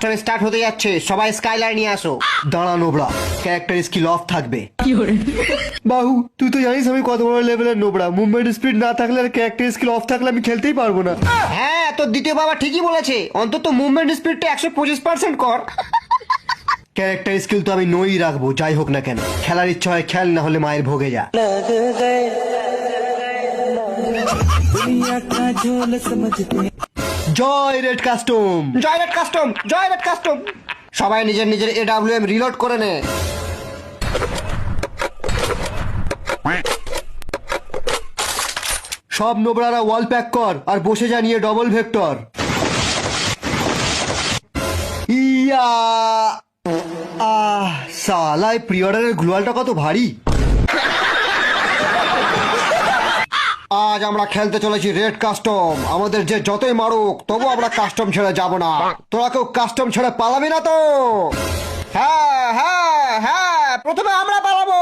Custom start হতে যাচ্ছে, সবাই স্কাইলার নিয়ে আসো। দাঁড়া নোবড়া, ক্যারেক্টার স্কিল অফ থাকবে। বাহু তুই তো জানিস আমি কত বড় লেভেলের নোবড়া, মুভমেন্ট স্পিড না থাকলে আর ক্যারেক্টার স্কিল অফ থাকলে আমি খেলতেই পারবো না। হ্যাঁ তোর দ্বিতীয় বাবা ঠিকই বলেছে, অন্তত মুভমেন্ট স্পিডটা 125% কর। ক্যারেক্টার স্কিল তো আমি নই রাখবো, যাই হোক না কেন। খেলার ইচ্ছা হয় খেল, না হলে মায়ের ভোগে যা। জয় রেড কাস্টম, জয় রেড কাস্টম, জয় রেড কাস্টম। সবাই নিজের নিজের AWM রিলোড করে নে। সব নোবরারা ওয়াল প্যাক কর আর বসে যা নিয়ে ডবল ভেক্টর। ইয়া সালাই প্রি অর্ডারের গ্লুয়ালটা কত ভারী। আজ আমরা খেলতে চলেছি রেড কাস্টম। আমাদের যে যতই মারুক তবু আমরা কাস্টম ছেড়ে যাব না। তোরা কেউ কাস্টম ছেড়ে পালাবি না তো? হ্যাঁ হ্যাঁ হ্যাঁ, প্রথমে আমরা পালাবো।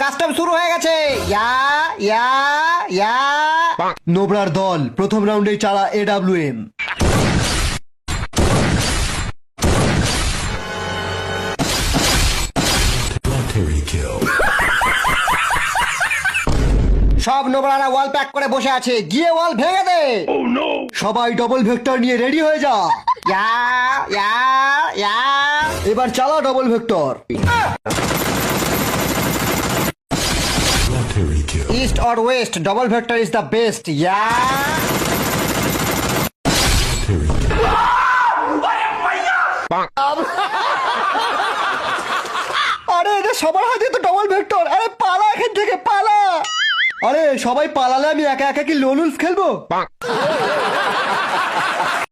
কাস্টম শুরু হয়ে গেছে। ইয়া ইয়া ইয়া। নোবরার দল প্রথম রাউন্ডেই চালা AWM। সব নোবরারা ওয়াল প্যাক করে বসে আছে, গিয়ে ওয়াল ভেঙে দে। সবাই ডবল ভেক্টর নিয়ে রেডি হয়ে যা। ইয়া ইয়া ইয়া। এবার চালা double vector. East or west, double vector is the best. Yeah. আরে এটা সবার হাতে তো ডবল ভেক্টর। আরে পালা এখান থেকে, পালা। আরে সবাই পালালে আমি একা একা কি লোন উলফ খেলবো?